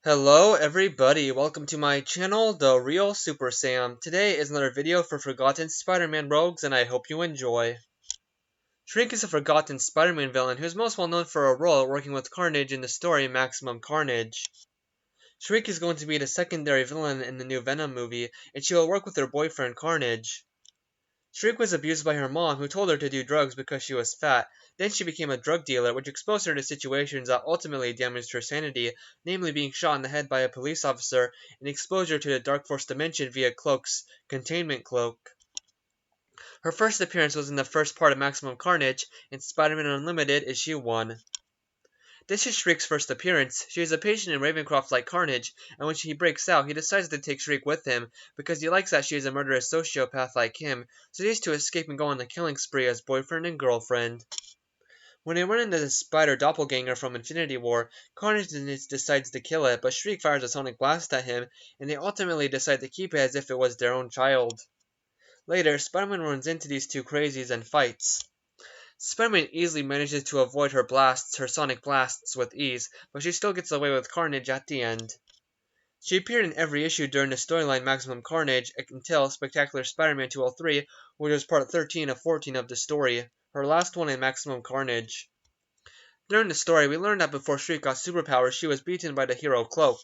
Hello everybody, welcome to my channel, The Real Super Sam. Today is another video for Forgotten Spider-Man rogues and I hope you enjoy. Shriek is a forgotten Spider-Man villain who is most well known for a role working with Carnage in the story Maximum Carnage. Shriek is going to be the secondary villain in the new Venom movie, and she will work with her boyfriend Carnage. Shriek was abused by her mom, who told her to do drugs because she was fat. Then she became a drug dealer, which exposed her to situations that ultimately damaged her sanity, namely being shot in the head by a police officer and exposure to the Dark Force dimension via Cloak's containment cloak. Her first appearance was in the first part of Maximum Carnage in Spider-Man Unlimited Issue 1. This is Shriek's first appearance. She is a patient in Ravencroft like Carnage, and when he breaks out, he decides to take Shriek with him, because he likes that she is a murderous sociopath like him, so he has to escape and go on a killing spree as boyfriend and girlfriend. When they run into the spider doppelganger from Infinity War, Carnage decides to kill it, but Shriek fires a sonic blast at him, and they ultimately decide to keep it as if it was their own child. Later, Spider-Man runs into these two crazies and fights. Spider-Man easily manages to avoid her sonic blasts with ease, but she still gets away with Carnage at the end. She appeared in every issue during the storyline Maximum Carnage until Spectacular Spider-Man 203, which was part 13 of 14 of the story, her last one in Maximum Carnage. During the story, we learned that before Shriek got superpowers, she was beaten by the hero Cloak,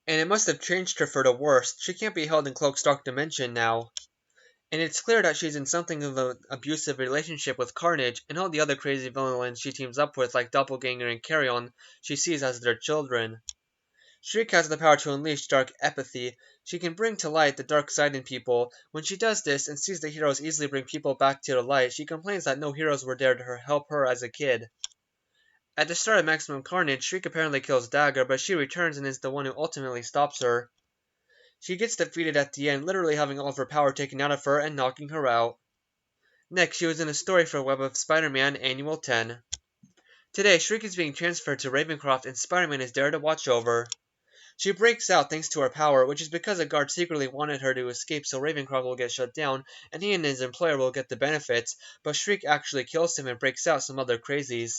and it must have changed her for the worst. She can't be held in Cloak's dark dimension now. And it's clear that she's in something of an abusive relationship with Carnage and all the other crazy villains she teams up with like Doppelganger and Carrion she sees as their children. Shriek has the power to unleash dark apathy. She can bring to light the dark side in people. When she does this and sees the heroes easily bring people back to the light, she complains that no heroes were there to help her as a kid. At the start of Maximum Carnage, Shriek apparently kills Dagger, but she returns and is the one who ultimately stops her. She gets defeated at the end, literally having all of her power taken out of her and knocking her out. Next, she was in a story for Web of Spider-Man Annual 10. Today, Shriek is being transferred to Ravencroft and Spider-Man is there to watch over. She breaks out thanks to her power, which is because a guard secretly wanted her to escape so Ravencroft will get shut down and he and his employer will get the benefits, but Shriek actually kills him and breaks out some other crazies.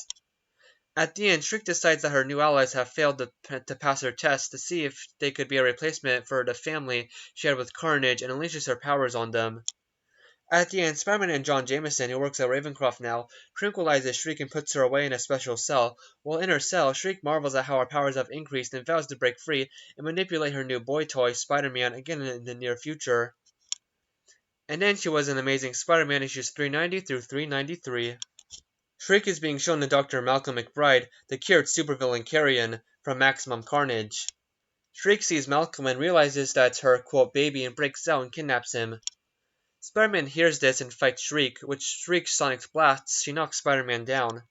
At the end, Shriek decides that her new allies have failed to pass her test to see if they could be a replacement for the family she had with Carnage and unleashes her powers on them. At the end, Spider-Man and John Jameson, who works at Ravencroft now, tranquilizes Shriek and puts her away in a special cell. While in her cell, Shriek marvels at how her powers have increased and vows to break free and manipulate her new boy toy, Spider-Man, again in the near future. And then she was in Amazing Spider-Man issues 390 through 393. Shriek is being shown to Dr. Malcolm McBride, the cured supervillain Carrion, from Maximum Carnage. Shriek sees Malcolm and realizes that's her, quote, baby and breaks out and kidnaps him. Spider-Man hears this and fights Shriek, which Shriek's sonic blasts, she knocks Spider-Man down.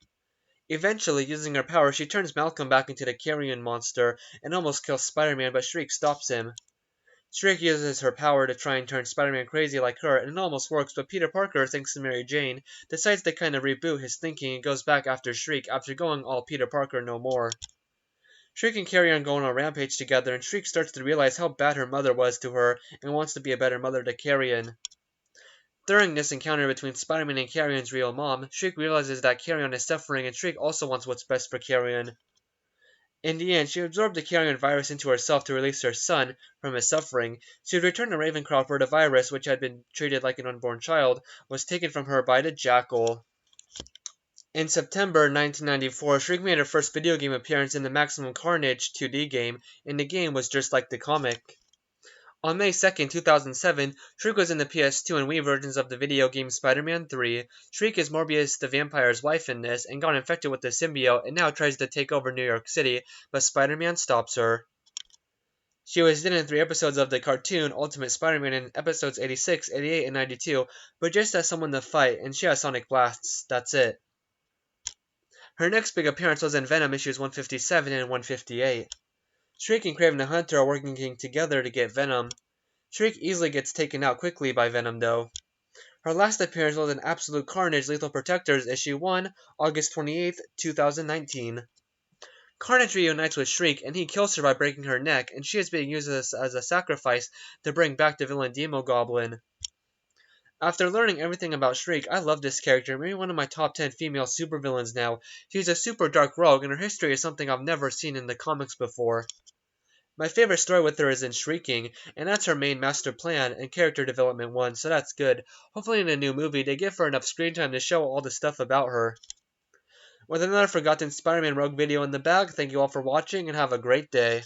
Eventually, using her power, she turns Malcolm back into the Carrion monster and almost kills Spider-Man, but Shriek stops him. Shriek uses her power to try and turn Spider-Man crazy like her, and it almost works, but Peter Parker, thanks to Mary Jane, decides to kind of reboot his thinking and goes back after Shriek after going all Peter Parker no more. Shriek and Carrion go on a rampage together, and Shriek starts to realize how bad her mother was to her and wants to be a better mother to Carrion. During this encounter between Spider-Man and Carrion's real mom, Shriek realizes that Carrion is suffering and Shriek also wants what's best for Carrion. In the end, she absorbed the Carrion virus into herself to release her son from his suffering. She would return to Ravencroft where the virus, which had been treated like an unborn child, was taken from her by the Jackal. In September 1994, Shriek made her first video game appearance in the Maximum Carnage 2D game, and the game was just like the comic. On May 2, 2007, Shriek was in the PS2 and Wii versions of the video game Spider-Man 3. Shriek is Morbius the vampire's wife in this, and got infected with the symbiote and now tries to take over New York City, but Spider-Man stops her. She was in 3 episodes of the cartoon Ultimate Spider-Man in episodes 86, 88, and 92, but just as someone to fight, and she has sonic blasts, that's it. Her next big appearance was in Venom issues 157 and 158. Shriek and Kraven the Hunter are working together to get Venom. Shriek easily gets taken out quickly by Venom though. Her last appearance was in Absolute Carnage Lethal Protectors issue 1, August 28, 2019. Carnage reunites with Shriek and he kills her by breaking her neck, and she is being used as a sacrifice to bring back the villain Demogoblin. After learning everything about Shriek, I love this character, maybe one of my top 10 female supervillains now. She's a super dark rogue and her history is something I've never seen in the comics before. My favorite story with her is in Shrieking, and that's her main master plan and character development one, so that's good. Hopefully in a new movie, they give her enough screen time to show all the stuff about her. With another Forgotten Spider-Man Rogue video in the bag, thank you all for watching and have a great day.